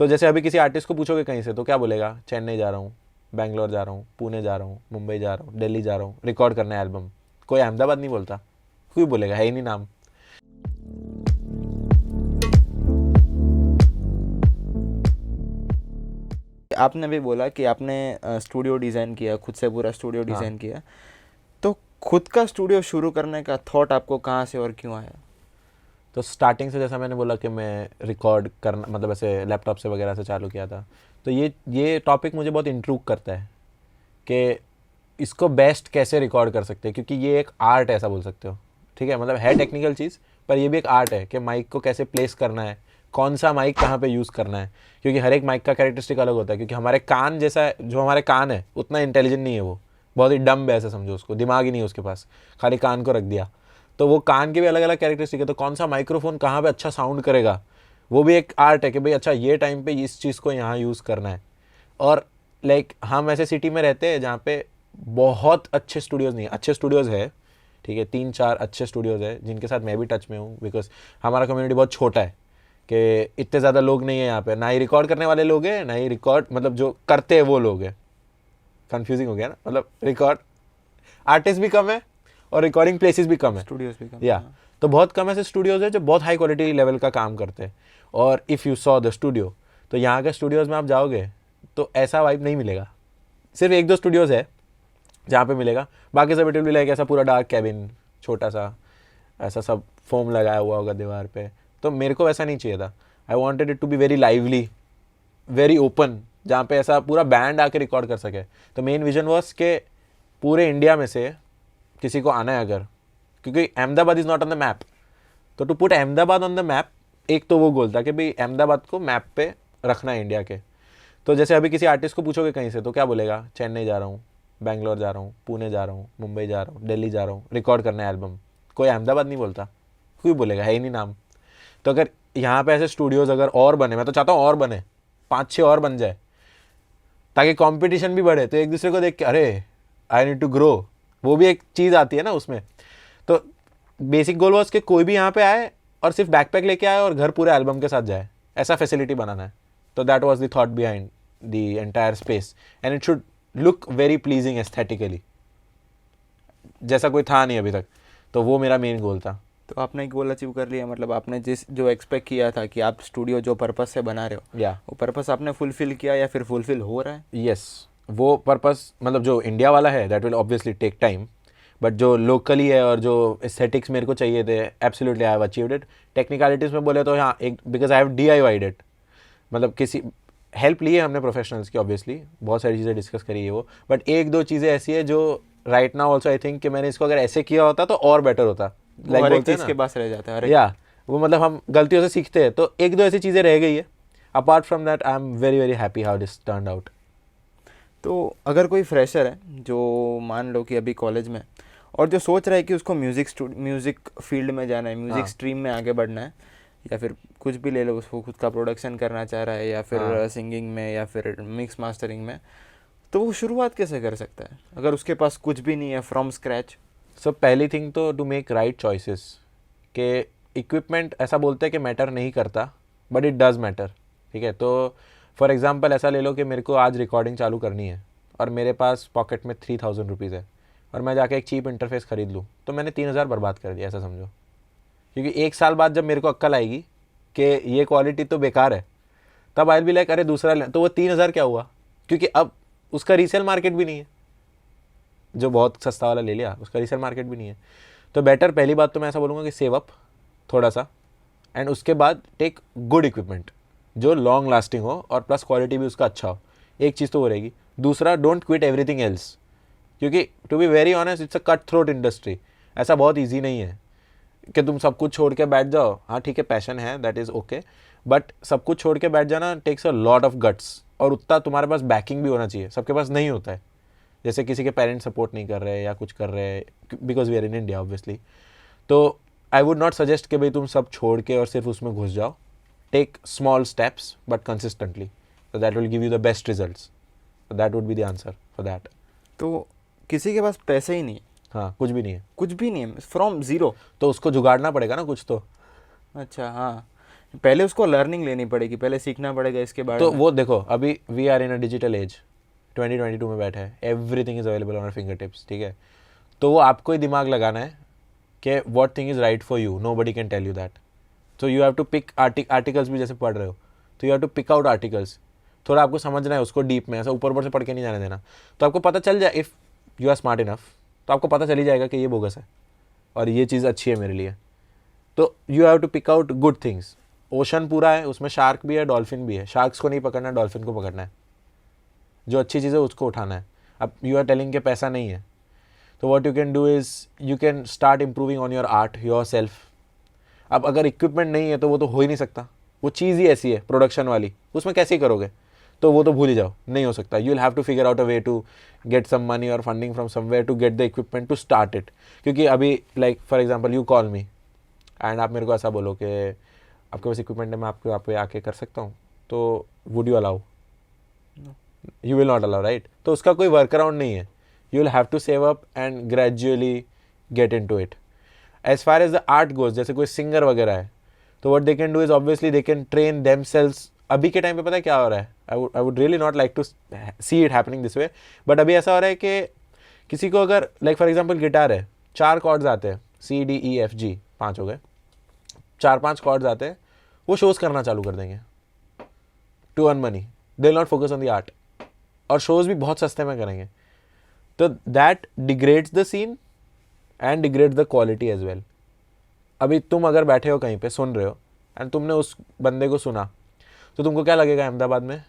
तो जैसे अभी किसी आर्टिस्ट को पूछोगे कहीं से तो क्या बोलेगा, चेन्नई जा रहा हूँ, बैंगलोर जा रहा हूँ, पुणे जा रहा हूँ, मुंबई जा रहा हूँ, दिल्ली जा रहा हूँ रिकॉर्ड करना है एल्बम। कोई अहमदाबाद नहीं बोलता, कोई बोलेगा, है ही नहीं नाम। आपने भी बोला कि आपने स्टूडियो डिज़ाइन किया, खुद से पूरा स्टूडियो डिज़ाइन किया, तो खुद का स्टूडियो शुरू करने का थॉट आपको कहाँ से और क्यों आया? तो स्टार्टिंग से जैसा मैंने बोला कि मैं रिकॉर्ड करना मतलब ऐसे लैपटॉप से वगैरह से चालू किया था, तो ये टॉपिक मुझे बहुत इंट्रूग करता है कि इसको बेस्ट कैसे रिकॉर्ड कर सकते हैं, क्योंकि ये एक आर्ट है, ऐसा बोल सकते हो। ठीक है, मतलब है टेक्निकल चीज़, पर ये भी एक आर्ट है कि माइक को कैसे प्लेस करना है, कौन सा माइक कहाँ पे यूज़ करना है, क्योंकि हर एक माइक का कैरेक्टरिस्टिक अलग होता है। क्योंकि हमारे कान जैसा जो हमारे कान है उतना इंटेलिजेंट नहीं है, वो बहुत ही डम्ब है, ऐसा समझो उसको, दिमाग ही नहीं है उसके पास, खाली कान को रख दिया। तो वो कान के भी अलग अलग कैरेक्टरिस्टिक है, तो कौन सा माइक्रोफोन कहाँ पे अच्छा साउंड करेगा, वो भी एक आर्ट है कि भाई अच्छा ये टाइम पे इस चीज़ को यहाँ यूज़ करना है। और लाइक हम ऐसे सिटी में रहते हैं जहाँ पे बहुत अच्छे स्टूडियोज़ नहीं है, अच्छे स्टूडियोज़ है, ठीक है, 3-4 अच्छे स्टूडियोज़ है जिनके साथ मैं भी टच में हूँ, बिकॉज हमारा कम्युनिटी बहुत छोटा है कि इतने ज़्यादा लोग नहीं है यहाँ पे, ना ही रिकॉर्ड करने वाले लोग हैं, ना ही रिकॉर्ड मतलब जो करते हैं वो लोग हैं। कन्फ्यूजिंग हो गया ना, मतलब रिकॉर्ड आर्टिस्ट भी कम है और रिकॉर्डिंग प्लेसेस भी कम है, स्टूडियोज भी कम, या हाँ। तो बहुत कम ऐसे स्टूडियोज़ है जो बहुत हाई क्वालिटी लेवल का काम करते हैं। और if you saw the studio, तो यहाँ के स्टूडियोज़ में आप जाओगे तो ऐसा वाइब नहीं मिलेगा। सिर्फ 1-2 स्टूडियोज़ है जहाँ पे मिलेगा, बाकी सब इट विल बी लाइक ऐसा पूरा डार्क कैबिन, छोटा सा ऐसा सब फोम लगाया हुआ होगा दीवार पे। तो मेरे को वैसा नहीं चाहिए था। I wanted it to be very lively, very open, जहाँ पे ऐसा पूरा बैंड आके रिकॉर्ड कर सके। तो मेन विजन वॉज के पूरे इंडिया में से किसी को आना है अगर, क्योंकि Ahmedabad is not on the map, तो to put Ahmedabad on the map, एक तो वो गोल था कि भाई अहमदाबाद को मैप पे रखना है इंडिया के। तो जैसे अभी किसी आर्टिस्ट को पूछोगे कहीं से तो क्या बोलेगा, चेन्नई जा रहा हूँ, बैंगलोर जा रहा हूँ, पुणे जा रहा हूँ, मुंबई जा रहा हूँ, दिल्ली जा रहा हूँ रिकॉर्ड करना है एल्बम। कोई अहमदाबाद नहीं बोलता, कोई बोलेगा, है ही नहीं नाम। तो अगर यहाँ पे ऐसे स्टूडियोज़ अगर और बने, मैं तो चाहता हूँ और बने, 5-6 और बन जाए, ताकि कंपटीशन भी बढ़े, तो एक दूसरे को देख के अरे आई नीड टू ग्रो, वो भी एक चीज़ आती है ना उसमें। तो बेसिक गोल वॉज कि कोई भी यहाँ पे आए और सिर्फ बैकपैक लेके आए और घर पूरे एल्बम के साथ जाए, ऐसा फैसिलिटी बनाना है। तो that was the thought behind the entire space, and it should look very pleasing aesthetically, जैसा कोई था नहीं अभी तक। तो वो मेरा मेन गोल था। तो आपने एक गोल अचीव कर लिया, मतलब आपने जो एक्सपेक्ट किया था कि आप स्टूडियो जो पर्पस से बना रहे हो, या वो पर्पस आपने फुलफिल किया या फिर फुलफिल हो रहा है? यस, वो पर्पस मतलब जो इंडिया वाला है that will obviously take time, but जो लोकली है और जो एस्थेटिक्स मेरे को चाहिए थे, absolutely I have achieved it. Technicalities में बोले तो हाँ, एक because I have DIY'd it, मतलब किसी हेल्प ली है हमने प्रोफेशनल्स की, ऑब्वियसली बहुत सारी चीज़ें डिस्कस करी है वो, बट 1-2 चीज़ें ऐसी है जो right now also I think कि मैंने इसको अगर ऐसे किया होता तो और बेटर होता। वो हर एक बोलते हैं चीज़ ना, के पास रह जाता है, हर एक। या वो मतलब हम गलतियों से सीखते हैं, तो 1-2 ऐसी चीज़ें रह गई है। Apart from that I am very very happy how this turned out. तो अगर कोई फ्रेशर है जो मान लो कि अभी कॉलेज में, और जो सोच रहा है कि उसको म्यूज़िक फील्ड में जाना है, म्यूज़िक हाँ। स्ट्रीम में आगे बढ़ना है, या फिर कुछ भी ले लो, उसको खुद का प्रोडक्शन करना चाह रहा है, या फिर हाँ। सिंगिंग में, या फिर मिक्स मास्टरिंग में, तो वो शुरुआत कैसे कर सकता है अगर उसके पास कुछ भी नहीं है फ्रॉम स्क्रैच? सो पहली थिंग तो टू मेक राइट चॉइसेस, के इक्विपमेंट ऐसा बोलते हैं कि मैटर नहीं करता, बट इट डज़ मैटर। ठीक है, तो फॉर एग्जांपल ऐसा ले लो कि मेरे को आज रिकॉर्डिंग चालू करनी है और मेरे पास पॉकेट में 3000 रुपीज़ है और मैं जाके एक चीप इंटरफेस खरीद लूँ, तो मैंने 3000 बर्बाद कर दिया, ऐसा समझो। क्योंकि 1 साल बाद जब मेरे को अक्ल आएगी कि ये क्वालिटी तो बेकार है, तब आई भी लाइक अरे दूसरा ले, तो वो 3000 क्या हुआ, क्योंकि अब उसका रीसेल मार्केट भी नहीं है। जो बहुत सस्ता वाला ले लिया उसका रीसेल मार्केट भी नहीं है। तो बेटर, पहली बात तो मैं ऐसा बोलूँगा कि सेव अप थोड़ा सा, एंड उसके बाद टेक गुड इक्विपमेंट जो लॉन्ग लास्टिंग हो और प्लस क्वालिटी भी उसका अच्छा हो। एक चीज़ तो वो रहेगी। दूसरा, डोंट क्विट एवरीथिंग एल्स, क्योंकि to be very honest it's a cut throat industry. ऐसा बहुत ईजी नहीं है कि तुम सब कुछ छोड़ के बैठ जाओ। हाँ ठीक है, पैशन है, दैट इज़ ओके, बट सब कुछ छोड़ के बैठ जाना takes a lot of guts, और उतना तुम्हारे पास बैकिंग भी होना चाहिए, सबके पास नहीं होता है। जैसे किसी के पेरेंट्स सपोर्ट नहीं कर रहे या कुछ कर रहे हैं, because we are in India obviously. तो आई वुड नॉट सजेस्ट कि भाई तुम सब छोड़ के और सिर्फ उसमें घुस जाओ। Take small steps but consistently, so that will give you the best results. So that would be the answer for that. तो किसी के पास पैसे ही नहीं है, हाँ, कुछ भी नहीं है, कुछ भी नहीं है, फ्रॉम ज़ीरो, तो उसको जुगाड़ना पड़ेगा ना कुछ तो। अच्छा हाँ, पहले उसको लर्निंग लेनी पड़ेगी, पहले सीखना पड़ेगा इसके बारे तो में। वो देखो, अभी we are in a digital age, 2022 में बैठे हैं, everything is available on our fingertips, ठीक है। तो वो आपको ही दिमाग लगाना है कि what thing is right for you, nobody can tell you that. तो you have to pick articles भी जैसे पढ़ रहे हो, तो you have to pick out articles, थोड़ा आपको समझना है उसको डीप में, ऐसा ऊपर ऊपर से पढ़ के नहीं जाने देना। तो आपको पता चल जाए, if you are smart enough, तो आपको पता चल ही जाएगा कि ये बोगस है और ये चीज़ अच्छी है मेरे लिए। तो you have to pick out good things. Ocean पूरा है, उसमें शार्क भी है, डॉल्फिन भी है। शार्क्स को नहीं पकड़ना है, डॉल्फिन को पकड़ना है, जो अच्छी चीज़ है उसको उठाना है। अब यू आर टेलिंग के पैसा नहीं है, तो what you can do is you can start improving on your art your self. अब अगर इक्विपमेंट नहीं है तो वो तो हो ही नहीं सकता, वो चीज़ ही ऐसी है प्रोडक्शन वाली, उसमें कैसे ही करोगे, तो वो तो भूल ही जाओ, नहीं हो सकता। You will have to figure out a way to get some money और funding from somewhere to get the equipment to start it. क्योंकि अभी like for example you call me and आप मेरे को ऐसा बोलो कि आपके पास इक्विपमेंट है, मैं आपके आप पे आके कर सकता हूँ, तो would you allow? You will not allow, right? तो उसका कोई वर्क अराउंड नहीं है, you will have to save up and gradually get into it. As far as the art goes, जैसे कोई सिंगर वगैरह है, तो what they can do is obviously they can train themselves. अभी के time पे पता है क्या हो रहा है, I would really not like to see it happening this way, but अभी ऐसा हो रहा है कि किसी को अगर लाइक फॉर एग्जांपल गिटार है, 4 कॉर्ड्स आते हैं, C D E F G, 5 हो गए, 4-5 कॉर्ड्स आते हैं, वो शोज करना चालू कर देंगे to earn money, they will not focus on the art, और शोज भी बहुत सस्ते में करेंगे। तो that degrades the scene and degrades the quality as well. अभी तुम अगर बैठे हो कहीं पे सुन रहे हो एंड तुमने उस बंदे को सुना, तो तुमको क्या लगेगा, अहमदाबाद में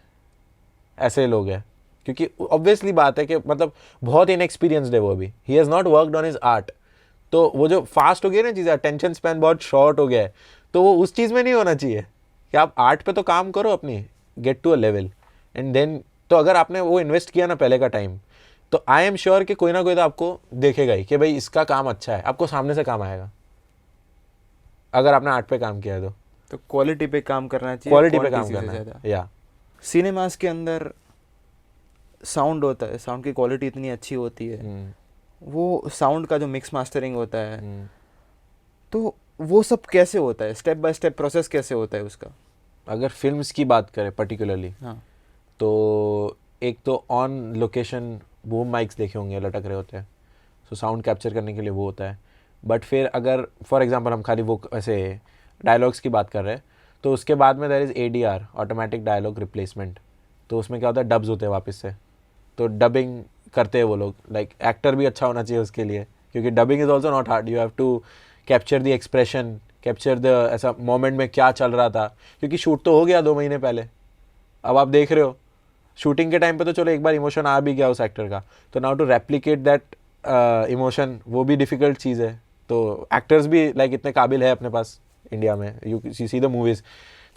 ऐसे लोग हैं, क्योंकि ऑब्वियसली बात है कि मतलब बहुत इनएक्सपीरियंसड है वो, अभी he has not worked on his art. तो वो जो फास्ट हो गया ना चीज़ें, अटेंशन स्पैन बहुत शॉर्ट हो गया है, तो वो उस चीज़ में नहीं होना चाहिए कि आप आर्ट पे तो काम करो अपनी, get to a level and then. तो अगर आपने वो इन्वेस्ट किया ना पहले का टाइम, तो आई एम श्योर कि कोई ना कोई तो आपको देखेगा ही कि भाई इसका काम अच्छा है, आपको सामने से काम आएगा अगर आपने आर्ट पे काम किया है तो क्वालिटी पे काम करना चाहिए, क्वालिटी पे काम quantity से करना ज़्यादा। है। या सिनेमास के अंदर साउंड होता है, साउंड की क्वालिटी इतनी अच्छी होती है, वो साउंड का जो मिक्स मास्टरिंग होता है, तो वो सब कैसे होता है, स्टेप बाय स्टेप प्रोसेस कैसे होता है उसका? अगर फिल्म्स की बात करें पर्टिकुलरली, हाँ, तो एक तो ऑन लोकेशन बूम माइक्स देखे होंगे लटक रहे होते हैं, सो साउंड कैप्चर करने के लिए वो होता है। बट फिर अगर फॉर एग्जांपल हम खाली वो ऐसे डायलॉग्स की बात कर रहे हैं, तो उसके बाद में there is ADR, automatic dialogue replacement. तो उसमें क्या होता है, डब्स होते हैं वापस से, तो डबिंग करते हैं वो लोग, लाइक एक्टर भी अच्छा होना चाहिए उसके लिए, क्योंकि dubbing is also not hard, you have to capture the expression, capture the ऐसा मोमेंट में क्या चल रहा था, क्योंकि शूट तो हो गया 2 महीने पहले, अब आप देख रहे हो शूटिंग के टाइम पे तो चलो एक बार इमोशन आ भी गया उस एक्टर का, तो now to replicate that emotion, वो भी डिफ़िकल्ट चीज़ है। तो एक्टर्स भी लाइक इतने काबिल है अपने पास इंडिया में, यू सी द मूवीज़।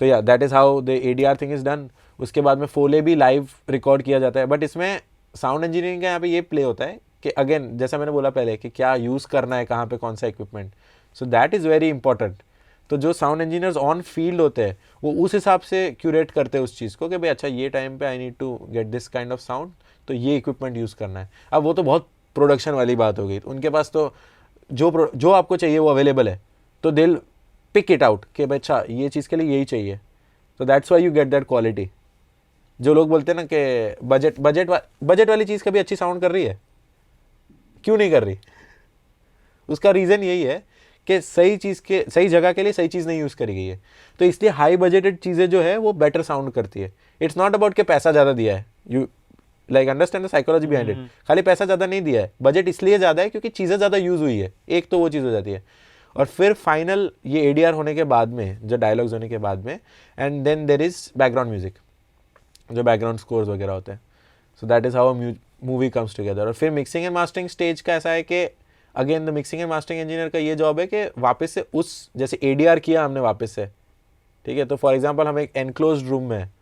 तो या that is how the ADR thing is done. उसके बाद में फोले भी लाइव रिकॉर्ड किया जाता है, बट इसमें साउंड इंजीनियरिंग का यहाँ पे ये प्ले होता है कि अगेन जैसा मैंने बोला पहले कि क्या यूज़ करना है, कहाँ पे कौन सा equipment, so that is very important. तो जो साउंड इंजीनियर्स ऑन फील्ड होते हैं वो उस हिसाब से क्यूरेट करते हैं उस चीज़ को कि भाई अच्छा ये टाइम पे I need to get this kind of sound, तो ये इक्विपमेंट यूज़ करना है। अब वो तो बहुत प्रोडक्शन वाली बात हो गई, उनके पास तो जो आपको चाहिए वो अवेलेबल है, तो दिल पिक इट आउट कि भाई अच्छा ये चीज़ के लिए यही चाहिए, तो that's why you get that quality. जो लोग बोलते हैं ना कि बजट वाली चीज़ कभी अच्छी साउंड कर रही है, क्यों नहीं कर रही? उसका रीज़न यही है कि सही चीज़ के सही जगह के लिए सही चीज़ नहीं यूज़ करी गई है। तो इसलिए हाई बजटेड चीज़ें जो है वो बेटर साउंड करती है। इट्स नॉट अबाउट कि पैसा ज़्यादा दिया है, you like understand the psychology behind it. खाली पैसा ज़्यादा नहीं दिया है, बजट इसलिए ज़्यादा है क्योंकि चीज़ें ज़्यादा यूज़ हुई है, एक तो वो चीज़ हो जाती है। और फिर फाइनल ये ADR होने के बाद में, जो डायलॉग्स होने के बाद में, and then there is background music, जो बैकग्राउंड स्कोर्स वगैरह होते हैं। So that is how movie comes together. और फिर मिक्सिंग एंड मास्टरिंग स्टेज का ऐसा है कि again the mixing and mastering engineer का ये जॉब है कि वापस से उस जैसे ADR किया हमने वापस से, ठीक है, तो फॉर एग्जांपल हम एक एनक्लोज्ड रूम में हैं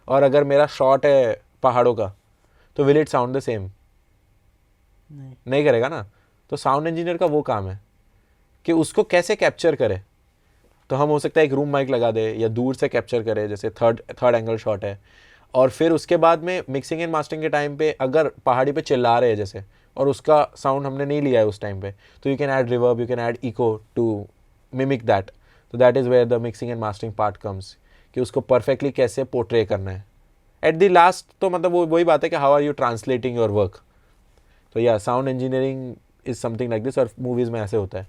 और अगर मेरा शॉट है पहाड़ों का, तो will it sound the same? नहीं करेगा ना। तो साउंड इंजीनियर का वो काम है कि उसको कैसे कैप्चर करे। तो हम हो सकता है एक रूम माइक लगा दे या दूर से कैप्चर करे, जैसे थर्ड एंगल शॉट है, और फिर उसके बाद में मिक्सिंग एंड मास्टरिंग के टाइम पे अगर पहाड़ी पे चिल्ला रहे हैं जैसे, और उसका साउंड हमने नहीं लिया है उस टाइम पे, तो you can add reverb, you can add echo to mimic that. तो that is where the mixing and mastering part comes, कि उसको परफेक्टली कैसे पोर्ट्रे करना है एट द लास्ट। तो मतलब वो वही बात है कि how are you translating your work. तो या sound engineering is something like this, और मूवीज़ में ऐसे होता है।